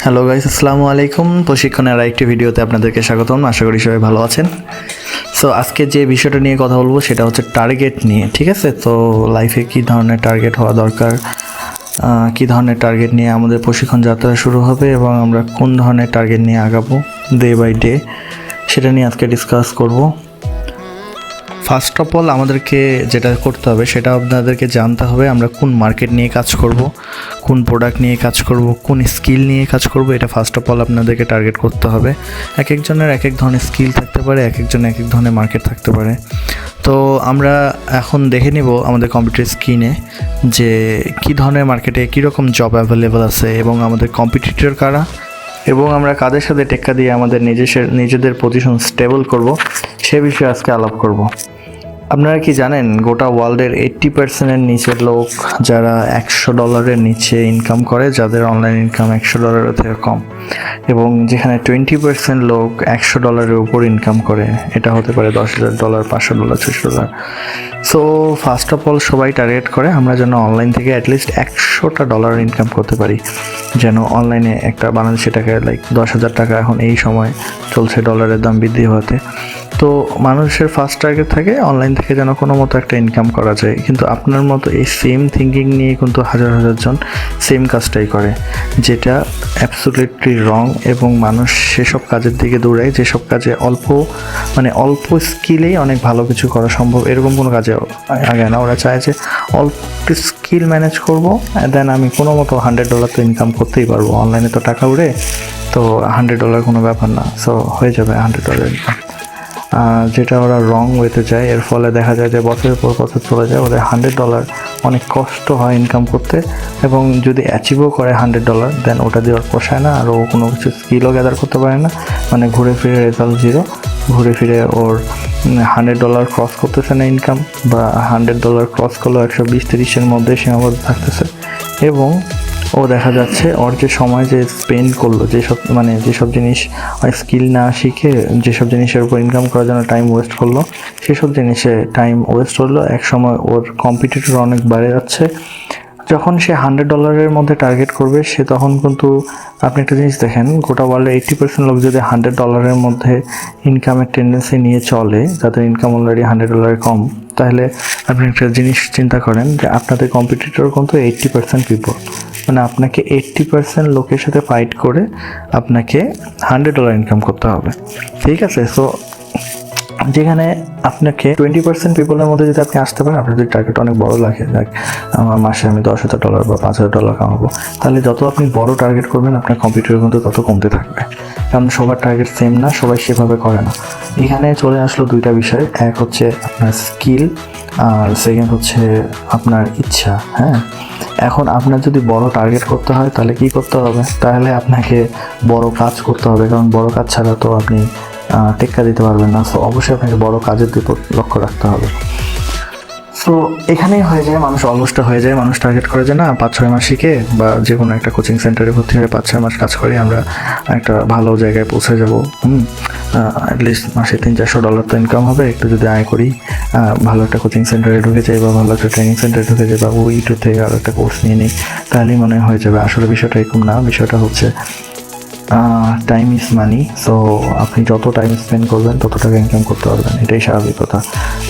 Hello guys, আসসালামু আলাইকুম। প্রশিক্ষণের আরেকটি ভিডিওতে আপনাদেরকে স্বাগতম। আশা করি সবাই ভালো আছেন। সো আজকে যে বিষয়টা নিয়ে কথা বলবো সেটা হচ্ছে টার্গেট নিয়ে, ঠিক আছে? তো লাইফে কী ধরনের টার্গেট হওয়া দরকার, কী ধরনের টার্গেট নিয়ে আমাদের প্রশিক্ষণ যাত্রা শুরু হবে এবং আমরা কোন ধরনের টার্গেট নিয়ে আগাবো ডে বাই ডে, সেটা নিয়ে আজকে ডিসকাস করব। ফার্স্ট অফ অল আমাদেরকে যেটা করতে হবে সেটা আপনাদেরকে জানতে হবে আমরা কোন মার্কেট নিয়ে কাজ করব, কোন প্রোডাক্ট নিয়ে কাজ করব, কোন স্কিল নিয়ে কাজ করব। এটা ফার্স্ট অফ অল আপনাদেরকে টার্গেট করতে হবে। এক একজনের এক এক ধরনের স্কিল থাকতে পারে, এক একজনের এক এক ধরনের মার্কেট থাকতে পারে। তো আমরা এখন দেখে নিব আমাদের কম্পিউটার স্ক্রিনে যে কী ধরনের মার্কেটে কীরকম জব অ্যাভেলেবেল আছে এবং আমাদের কম্পিটিটর কারা, এবং আমরা কাদের সাথে টেক্কা দিয়ে আমাদের নিজেদের পজিশন স্টেবল করব, সে বিষয়ে আজকে আলাপ করব। আপনারা কি জানেন গোটা ওয়ার্ল্ডের 80% নিচের লোক যারা $100 নিচে ইনকাম করে, যাদের অনলাইন ইনকাম $100 থেকে কম, এবং যেখানে 20% লোক $100 উপর ইনকাম করে, এটা হতে পারে $10,000, $500, $600। সো ফার্স্ট অফ অল সবাই টার্গেট করে আমরা যেন অনলাইন থেকে অ্যাটলিস্ট $100 ইনকাম করতে পারি, যেন অনলাইনে একটা বাংলাদেশি টাকায় লাইক 10,000 টাকা এখন এই সময় চলছে ডলারের দাম বৃদ্ধি হতে। তো মানুষের ফার্স্ট টার্গেট থাকে অনলাইন থেকে যেন কোনো মতো একটা ইনকাম করা যায়। কিন্তু আপনার মতো এই সেম থিঙ্কিং নিয়ে কিন্তু হাজার হাজার জন সেম কাজটাই করে, যেটা অ্যাবসলিউটলি রং। এবং মানুষ সেসব কাজের দিকে দৌড়ায় যেসব কাজে অল্প স্কিলেই অনেক ভালো কিছু করা সম্ভব, এরকম কোনো কাজে আগে না। ওরা চায় যে অল্প স্কিল ম্যানেজ করবো, দেন আমি কোনো মতো $100 তো ইনকাম করতেই পারবো। অনলাইনে তো টাকা উড়ে, তো $100 কোনো ব্যাপার না, সো হয়ে যাবে $100 ইনকাম। যেটা ওরা রং ওয়েতে যায়, এর ফলে দেখা যায় যে বছরের পর বছর চলে যায়, ওদের $100 অনেক কষ্ট হয় ইনকাম করতে। এবং যদি অ্যাচিভও করে $100, দেন ওটা দিয়ে ওর পোষায় না, আর ও কোনো কিছু স্কিলও গ্যাদার করতে পারে না। মানে ঘুরে ফিরে রেজাল্ট জিরো, ঘুরে ফিরে ওর $100 ক্রস করতেছে না ইনকাম, বা $100 ক্রস করলেও 120-30-এর মধ্যে সীমাবদ্ধ থাকতেছে। এবং ও দেখা যাচ্ছে ওর যে সময় যে স্পেন্ড করলো, যেসব জিনিস স্কিল না শিখে যেসব জিনিসের উপর ইনকাম করার জন্য টাইম ওয়েস্ট করলো, সেসব জিনিসে টাইম ওয়েস্ট করলো। এক সময় ওর কম্পিটিটর অনেক বেড়ে যাচ্ছে। যখন সে $100 মধ্যে টার্গেট করবে, সে তখন কিন্তু আপনি একটা জিনিস দেখেন, গোটা ওয়ার্ল্ডে 80% লোক যদি $100 মধ্যে ইনকামের টেন্ডেন্সি নিয়ে চলে, যাদের ইনকাম অলরেডি $100 কম, তাহলে আপনি একটা জিনিস চিন্তা করেন যে আপনাদের কম্পিটিটর কিন্তু 80% পিপল, মানে আপনাকে 80% লোকের সাথে ফাইট করে আপনাকে $100 ইনকাম করতে হবে, ঠিক আছে? সো যেখানে আপনাকে 20% পিপলের মধ্যে যদি আপনি আসতে পারেন, আপনার যদি টার্গেট অনেক বড় লাগে, লাইক আমার মাসে আমি $10,000 বা $5,000 কামাবো, তাহলে যত আপনি বড় টার্গেট করবেন আপনার কম্পিউটারের মধ্যে তত কমতে থাকবে। কারণ সবার টার্গেট সেম না, সবাই সেভাবে করে না। এখানে চলে আসলো দুইটা বিষয়, এক হচ্ছে আপনার স্কিল, আর সেকেন্ড হচ্ছে আপনার ইচ্ছা। হ্যাঁ, এখন আপনার যদি বড় টার্গেট করতে হয় তাহলে কি করতে হবে? তাহলে আপনাকে বড় কাজ করতে হবে, কারণ বড় কাজ ছাড়া তো আপনি টেক্কা দিতে পারবেন না। সো অবশ্যই আপনাকে বড় কাজের দিকে লক্ষ্য রাখতে হবে। সো এখানেই হয়ে যায় মানুষ অলমোস্ট হয়ে যায়, মানুষ টার্গেট করে যে না 5-6 মাস শিখে বা যে কোনো একটা কোচিং সেন্টারে ভর্তি হয়ে 5-6 মাস কাজ করে আমরা একটা ভালো জায়গায় পৌঁছে যাবো। অ্যাটলিস্ট মাসে $300-400 তো ইনকাম হবে, একটু যদি আয় করি, ভালো একটা কোচিং সেন্টারে ঢুকে যাই বা ভালো একটা ট্রেনিং সেন্টারে ঢুকে যাই বা ইউটিউব থেকে আরও একটা কোর্স নিয়ে নিই, তাহলেই মনে হয়ে যাবে। আসলে বিষয়টা এরকম না, বিষয়টা হচ্ছে টাইম ইজ মানি। সো আপনি যত টাইম স্পেন্ড করবেন তত টাকা ইনকাম করতে পারবেন, এটাই স্বাভাবিক কথা।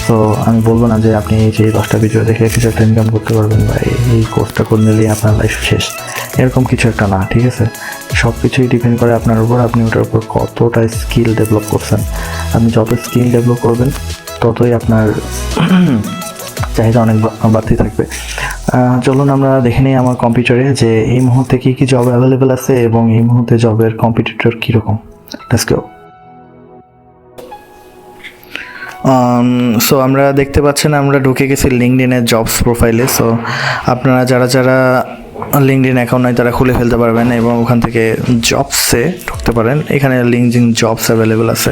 সো আমি বলবো না যে আপনি এই যে 10টা ভিডিও দেখে কিছু একটা ইনকাম করতে পারবেন বা এই কোর্সটা করে নিলেই আপনার লাইফ শেষ, এরকম কিছু একটা না, ঠিক আছে? সব কিছুই ডিপেন্ড করে আপনার উপর, আপনি ওটার উপর কতটা স্কিল ডেভেলপ করছেন। আপনি যত স্কিল ডেভেলপ করবেন ততই আপনার চাহিদা অনেক বাড়তি থাকবে। চলুন আমরা দেখে নিই আমার কম্পিউটারে যে এই মুহূর্তে কী কী জব অ্যাভেলেবেল আছে এবং এই মুহূর্তে জবের কম্পিটিটর কীরকম। Let's go. সো আমরা দেখতে পাচ্ছেন আমরা ঢুকে গেছি লিঙ্কডইনের জবস প্রোফাইলে। সো আপনারা যারা লিঙ্কডইন অ্যাকাউন্ট নাই তারা খুলে ফেলতে পারবেন এবং ওখান থেকে জবসে ঢুকতে পারেন। এখানে লিঙ্কডইন জবস অ্যাভেলেবেল আছে।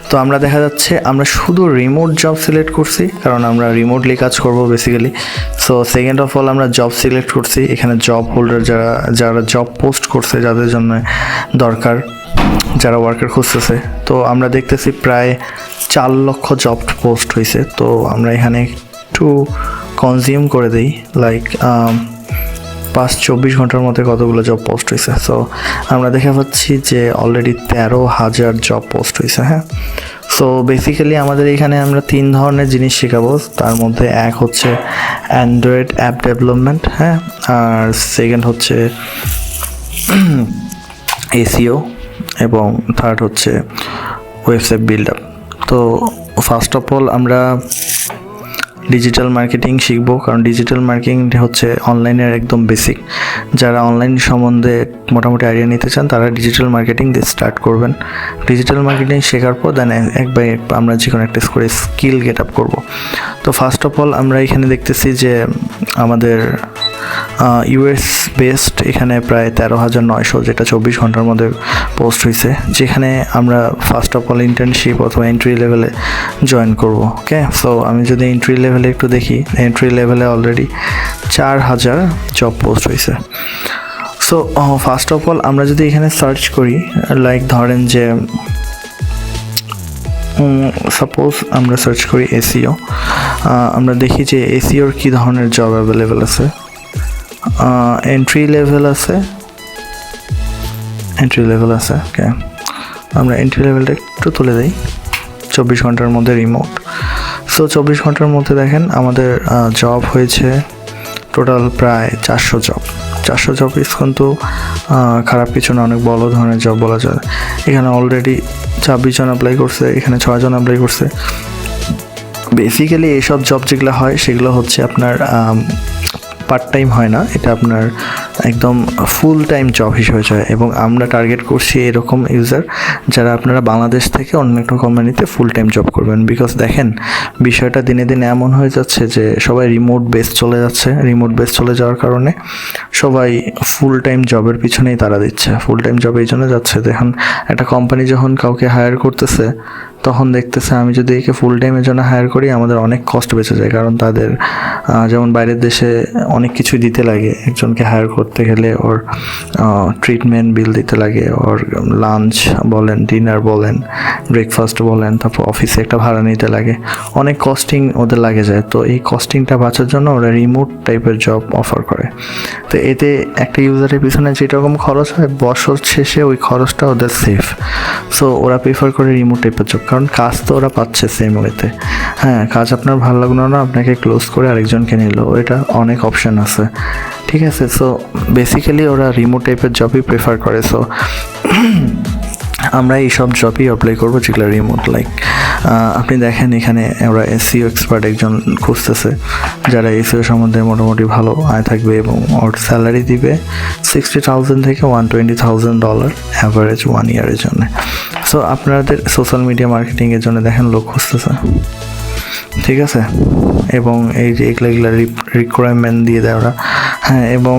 তো আমরা দেখা যাচ্ছে আমরা শুধু রিমোট জব সিলেক্ট করছি, কারণ আমরা রিমোটলি কাজ করব basically. So second of all আমরা জব সিলেক্ট করছি। এখানে জব হোল্ডার যারা জব পোস্ট করছে, যাদের জন্য দরকার, যারা ওয়ার্কার খুঁজতেছে। তো আমরা দেখতেছি প্রায় 4 লক্ষ জব পোস্ট হয়েছে। তো আমরা এখানে একটু কনজিউম করে দিই, লাইক 24 ঘন্টার মধ্যে কতগুলো জব পোস্ট হয়েছে। সো আমরা দেখে পাচ্ছি যে অলরেডি 13,000 জব পোস্ট হয়েছে। হ্যাঁ, সো বেসিক্যালি আমাদের এখানে আমরা 3 ধরনের জিনিস শেখাবো। তার মধ্যে এক হচ্ছে অ্যান্ড্রয়েড অ্যাপ ডেভেলপমেন্ট, হ্যাঁ, আর সেকেন্ড হচ্ছে এসইও, এবং থার্ড হচ্ছে ওয়েবসাইট বিল্ড আপ। তো ফার্স্ট অফ অল আমরা ডিজিটাল মার্কেটিং শিখবো, কারণ ডিজিটাল মার্কেটিং হচ্ছে অনলাইনের একদম বেসিক। যারা অনলাইন সম্বন্ধে মোটামুটি আইডিয়া নিতে চান তারা ডিজিটাল মার্কেটিং দিয়ে স্টার্ট করবেন। ডিজিটাল মার্কেটিং শেখার পর দেন একবার আমরা যে কোনো একটা করে স্কিল গেট আপ করবো। তো ফার্স্ট অফ অল আমরা এখানে দেখতেছি যে আমাদের ইউএস বেসড এখানে প্রায় 13,900, যেটা 24 ঘন্টার মধ্যে পোস্ট হয়েছে, যেখানে আমরা ফার্স্ট অফ অল ইন্টার্নশিপ অথবা এন্ট্রি লেভেলে জয়েন করব। ওকে, সো আমি যদি এন্ট্রি লেভেলে একটু দেখি, এন্ট্রি লেভেলে অলরেডি 4,000 জব পোস্ট হয়েছে। সো ফার্স্ট অফ অল আমরা যদি এখানে সার্চ করি, লাইক ধরেন যে সাপোজ আমরা সার্চ করি এসইও, আমরা দেখি যে এসইওর কী ধরনের জব অ্যাভেলেবেল আছে। এন্ট্রি লেভেল আছে, ওকে, আমরা এন্ট্রি লেভেলটা একটু তুলে দিই। 24 ঘন্টার মধ্যে রিমোট। সো 24 ঘন্টার মধ্যে দেখেন আমাদের জব হয়েছে টোটাল প্রায় 400 জব। 400 জব ইস কিন্তু খারাপ কিছু না, অনেক বড় ধরনের জব বলা যায়। এখানে অলরেডি 26 জন অ্যাপ্লাই করছে, এখানে 6 জন অ্যাপ্লাই করছে। বেসিক্যালি এইসব জব যেগুলো হয় সেগুলো হচ্ছে আপনার পার্ট টাইম হয় না, এটা আপনার একদম ফুল টাইম জব হিসেবে যায়। এবং আমরা টার্গেট করছি এরকম ইউজার যারা আপনারা বাংলাদেশ থেকে অন্য একটা কোম্পানিতে ফুল টাইম জব করবেন। বিকজ দেখেন বিষয়টা দিনে দিনে এমন হয়ে যাচ্ছে যে সবাই রিমোট বেস চলে যাচ্ছে। রিমোট বেস চলে যাওয়ার কারণে সবাই ফুল টাইম জবের পিছনেই তারা দিচ্ছে। ফুল টাইম জব এই জন্য যাচ্ছে, দেখুন একটা কোম্পানি যখন কাউকে হায়ার করতেছে তখন দেখতেছে আমি যদি একে ফুল টাইমের জন্য হায়ার করি আমাদের অনেক কষ্ট বেঁচে যায়। কারণ তাদের যেমন বাইরের দেশে অনেক কিছুই দিতে লাগে, একজনকে হায়ার করতে গেলে ওর ট্রিটমেন্ট বিল দিতে লাগে, ওর লাঞ্চ বলেন, ডিনার বলেন, ব্রেকফাস্ট বলেন, তারপর অফিসে একটা ভাড়া নিতে লাগে, অনেক কস্টিং ওদের লাগে যায়। তো এই কস্টিংটা বাঁচার জন্য ওরা রিমোট টাইপের জব অফার করে। তো এতে একটা ইউজারের পিছনে যেরকম খরচ হয় বছর শেষে ওই খরচটা ওদের সেফ। সো ওরা প্রিফার করে রিমোট টাইপের জব, কারণ কাজ তো ওরা পাচ্ছে সেম ওয়েতে। হ্যাঁ, কাজ আপনার ভালো লাগলো না, আপনাকে ক্লোজ করে আরেকজনকে নিল, এটা অনেক অপশান আছে, ঠিক আছে। সো বেসিক্যালি ওরা রিমোট টাইপের জবই প্রেফার করে। সো আমরা এইসব জবই অ্যাপ্লাই করবো যেগুলো রিমোট। লাইক আপনি দেখেন এখানে ওরা এসইও এক্সপার্ট একজন খুঁজতেছে, যারা এসইও সম্বন্ধে মোটামুটি ভালো আয় থাকবে, এবং ওর স্যালারি দিবে $60,000 থেকে $120,000 অ্যাভারেজ 1 ইয়ারের জন্য। সো আপনাদের সোশ্যাল মিডিয়া মার্কেটিংয়ের জন্য দেখেন লোক খুঁজতেছে, ঠিক আছে। এবং এই যে এগুলা রিকোয়ারমেন্ট দিয়ে দেয় ওরা। হ্যাঁ, এবং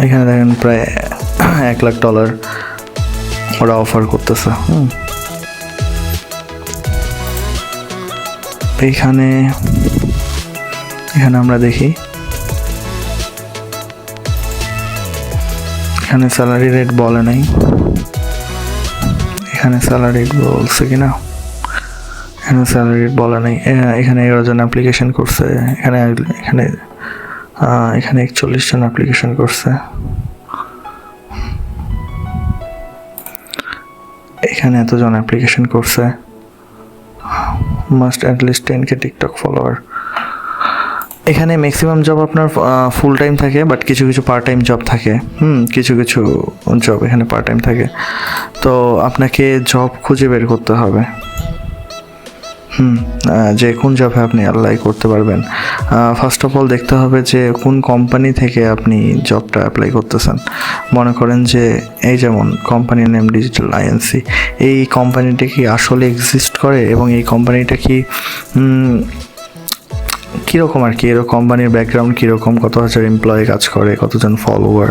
এখানে দেখেন প্রায় $1,00,000 ওরা অফার করতেছে। এখানে আমরা দেখি এখানে স্যালারি রেট বলে নাই, এখানে স্যালারি রেট বলছে কিনা, এখানে স্যালারি রেট বলে নাই। এখানে 11 জন অ্যাপ্লিকেশন করছে, এখানে 41 জন অ্যাপ্লিকেশন করছে, এখানে এতজন অ্যাপ্লিকেশন করছে। Must at least 10K TikTok follower. এখানে ম্যাক্সিমাম জব আপনার ফুল টাইম থাকে, বাট কিছু কিছু পার্ট টাইম জব থাকে। কিছু কিছু জব এখানে পার্ট টাইম থাকে। তো আপনাকে জব খুঁজে বের করতে হবে যে কোন জবে আপনি অ্যাপ্লাই করতে পারবেন। ফার্স্ট অফ অল দেখতে হবে যে কোন কোম্পানি থেকে আপনি জবটা অ্যাপ্লাই করতেছেন। মনে করেন যে এই যেমন কোম্পানির নেম ডিজিটাল আইএনসি, এই কোম্পানিটা কি আসলে এক্সিস্ট করে, এবং এই কোম্পানিটা কি কীরকম আর কি, এর কোম্পানির ব্যাকগ্রাউন্ড কীরকম, কত হাজার এমপ্লয়ি কাজ করে, কতজন ফলোয়ার,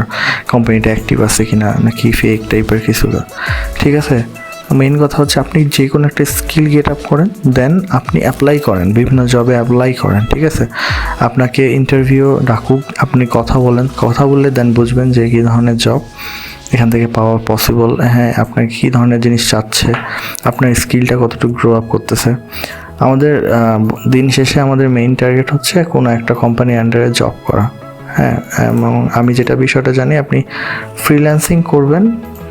কোম্পানিটা অ্যাক্টিভ আছে কিনা, নাকি ফেক টাইপের কিছু, ঠিক আছে। মেইন কথা হচ্ছে আপনি যে কোনো একটা স্কিল গেট আপ করেন, দেন আপনি অ্যাপ্লাই করেন, বিভিন্ন জবে অ্যাপ্লাই করেন, ঠিক আছে। আপনাকে ইন্টারভিউ ডাকুক, আপনি কথা বললে দেন বুঝবেন যে কী ধরনের জব এখান থেকে পাওয়া পসিবল। হ্যাঁ, আপনাকে কী ধরনের জিনিস চাচ্ছে, আপনার স্কিলটা কতটুকু গ্রো আপ করতেছে। আমাদের দিন শেষে আমাদের মেইন টার্গেট হচ্ছে কোনো একটা কোম্পানি আন্ডারে জব করা। হ্যাঁ, এবং আমি যেটা বিষয়টা জানি, আপনি ফ্রিল্যান্সিং করবেন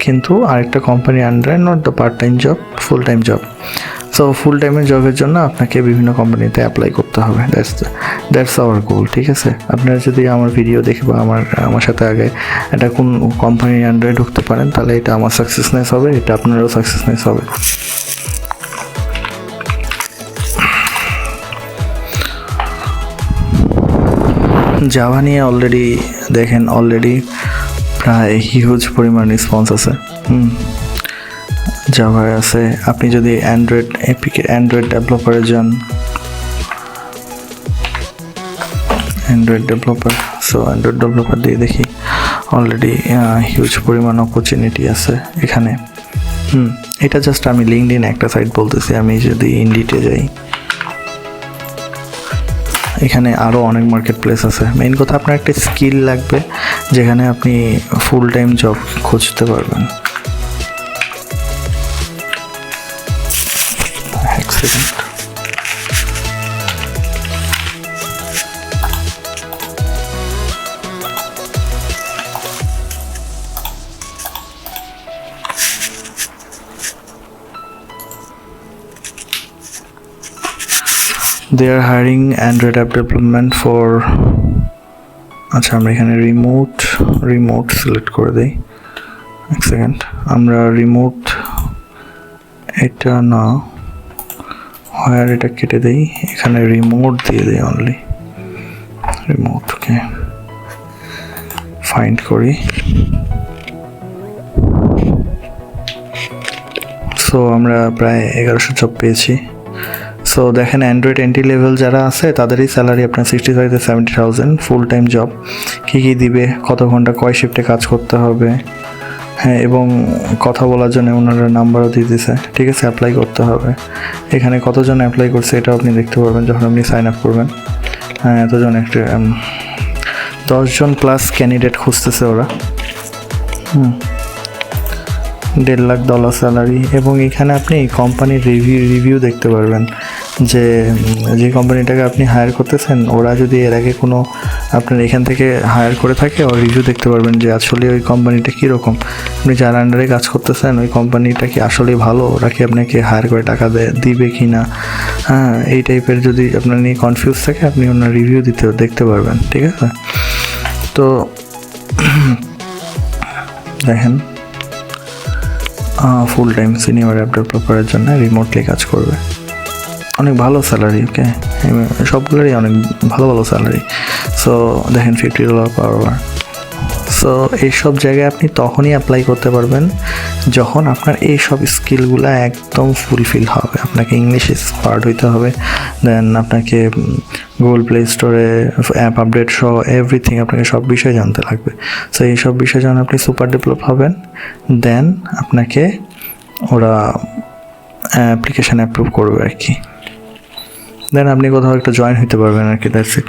কিন্তু আরেকটা কোম্পানি আন্ডারে, not the part time job, full time job. So full টাইমের জবের জন্য আপনাকে বিভিন্ন কোম্পানিতে অ্যাপ্লাই করতে হবে। দ্যাটস আওয়ার গোল, ঠিক আছে? আপনারা যদি আমার ভিডিও দেখে বা আমার সাথে আগে একটা কোন কোম্পানির আন্ডারে ঢুকতে পারেন, তাহলে এটা আমার সাকসেসনেস হবে, এটা আপনারও সাকসেসনেস হবে। জাভা নিয়ে অলরেডি দেখেন, প্রায় হিউজ পরিমাণ রেসপন্স আছে। জাভায় আছে। আপনি যদি অ্যান্ড্রয়েড ডেভেলপারে যান, অ্যান্ড্রয়েড ডেভেলপার দিয়ে দেখি অলরেডি হিউজ পরিমাণ অপরচুনিটি আছে এখানে। এটা জাস্ট আমি লিঙ্কডইন একটা সাইট বলতেছি। আমি যদি ইন্ডিটে যাই, এখানে আরও অনেক মার্কেট প্লেস আছে। মেইন কথা, আপনার একটা স্কিল লাগবে যেখানে আপনি ফুল টাইম জব খুঁজতে পারবেন। এক second. They are hiring Android app development for, আচ্ছা আমরা এখানে রিমোট সিলেক্ট করে দিই। এক সেকেন্ড, আমরা রিমোট এটা না হায়ার এটা কেটে দিই, এখানে রিমোট দিয়ে দিই অনলি। রিমোটকে ফাইন্ড করি। সো আমরা প্রায় 1100 জব পেয়েছি। সো দেখেন, অ্যান্ড্রয়েড এন্ট্রি লেভেল যারা আছে তাদেরই স্যালারি আপনার 65 থেকে 70,000 ফুল টাইম জব। কী দিবে, কত ঘন্টা কয় শিফটে কাজ করতে হবে, হ্যাঁ, এবং কথা বলার জন্য ওনারা নাম্বারও দিয়ে দিছে, ঠিক আছে? অ্যাপ্লাই করতে হবে। এখানে কতজন অ্যাপ্লাই করছে এটাও আপনি দেখতে পারবেন যখন আপনি সাইন আপ করবেন। হ্যাঁ, এতজন, একটা 10 জন প্লাস ক্যান্ডিডেট খুঁজতেছে ওরা। $1.5 লাখ স্যালারি। এবং এখানে আপনি কোম্পানির রিভিউ দেখতে পারবেন যে কোম্পানিটাকে আপনি হায়ার করতেছেন, ওরা যদি এর আগে কোনো আপনার এখান থেকে হায়ার করে থাকে, ওর রিভিউ দেখতে পারবেন যে আসলে ওই কোম্পানিটা কীরকম, আপনি যার আন্ডারে কাজ করতেছেন ওই কোম্পানিটা কি আসলে ভালো, ওরা কি আপনাকে হায়ার করে টাকা দিবে কি না। হ্যাঁ, এই টাইপের যদি আপনার নিয়ে কনফিউজ থাকে, আপনি ওনার রিভিউ দেখতে পারবেন, ঠিক আছে? তো দেখেন, ফুল টাইম সিনিয়র অ্যাপ ডেভেলপারের জন্য রিমোটলি কাজ করবে, অনেক ভালো স্যালারি। ওকে, সবগুলোরই অনেক ভালো স্যালারি। সো দেখেন, $50 per hour। সো এইসব জায়গায় আপনি তখনই অ্যাপ্লাই করতে পারবেন যখন আপনার এইসব স্কিলগুলো একদম ফুলফিল হবে। আপনাকে ইংলিশ এক্সপার্ট হইতে হবে, দেন আপনাকে গুগল প্লে স্টোরে অ্যাপ আপডেট সহ এভরিথিং, আপনাকে সব বিষয় জানতে লাগবে। সো এইসব বিষয় যখন আপনি সুপার ডেভেলপ হবেন, দেন আপনাকে ওরা অ্যাপ্লিকেশান অ্যাপ্রুভ করবে আর কি, দেন আপনি কোথাও একটা জয়েন হতে পারবেন আর কি। That's it.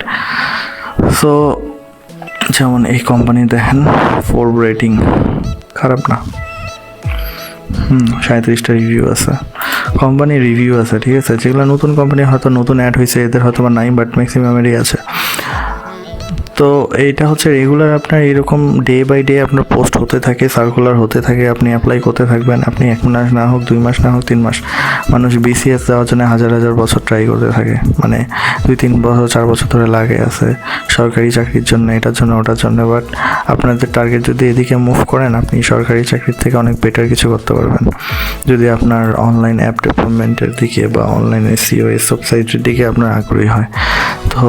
সো যেমন এই কোম্পানি দেখেন, 4 রেটিং, খারাপ না। 37টা রিভিউ আছে, কোম্পানির রিভিউ আছে, ঠিক আছে? যেগুলো নতুন কোম্পানি হয়তো নতুন অ্যাড হয়েছে, এদের হয়তো বা নাই, বাট ম্যাক্সিমামেরই আছে। তো এইটা হচ্ছে রেগুলার আপনার এরকম ডে বাই ডে আপনার পোস্ট হতে থাকে, সার্কুলার হতে থাকে, আপনি অ্যাপ্লাই করতে থাকবেন। আপনি 1 মাস না হোক, 2 মাস না হোক, 3 মাস, মানুষ BCS দেওয়ার জন্য হাজার বছর ট্রাই করতে থাকে, মানে 2-3 বছর 4 বছর ধরে লাগে আছে সরকারি চাকরির জন্য, এটার জন্য ওটার জন্য। বাট আপনাদের টার্গেট যদি এদিকে মুভ করেন, আপনি সরকারি চাকরির থেকে অনেক বেটার কিছু করতে পারবেন যদি আপনার অনলাইন অ্যাপ ডেভেলপমেন্টের দিকে বা অনলাইন SEO এসব সাইটের দিকে আপনার আগ্রহী হয়। তো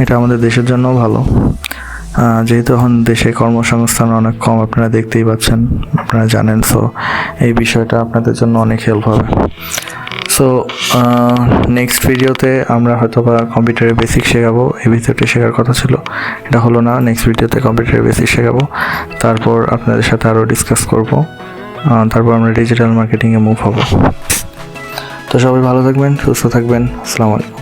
এটা আমাদের দেশের জন্যও ভালো, যেহেতু এখন দেশে কর্মসংস্থান অনেক কম, আপনারা দেখতেই পাচ্ছেন, আপনারা জানেন। সো এই বিষয়টা আপনাদের জন্য অনেক হেল্প হবে। সো নেক্সট ভিডিওতে আমরা হয়তো বা কম্পিউটারের বেসিক শেখাবো। এই ভিডিওটি শেখার কথা ছিল, এটা হলো না। নেক্সট ভিডিওতে কম্পিউটারের বেসিক শেখাবো, তারপর আপনাদের সাথে আরও ডিসকাস করব, তারপর আমরা ডিজিটাল মার্কেটিংয়ে মুভ হব। তো সবাই ভালো থাকবেন, সুস্থ থাকবেন। আসসালামু আলাইকুম।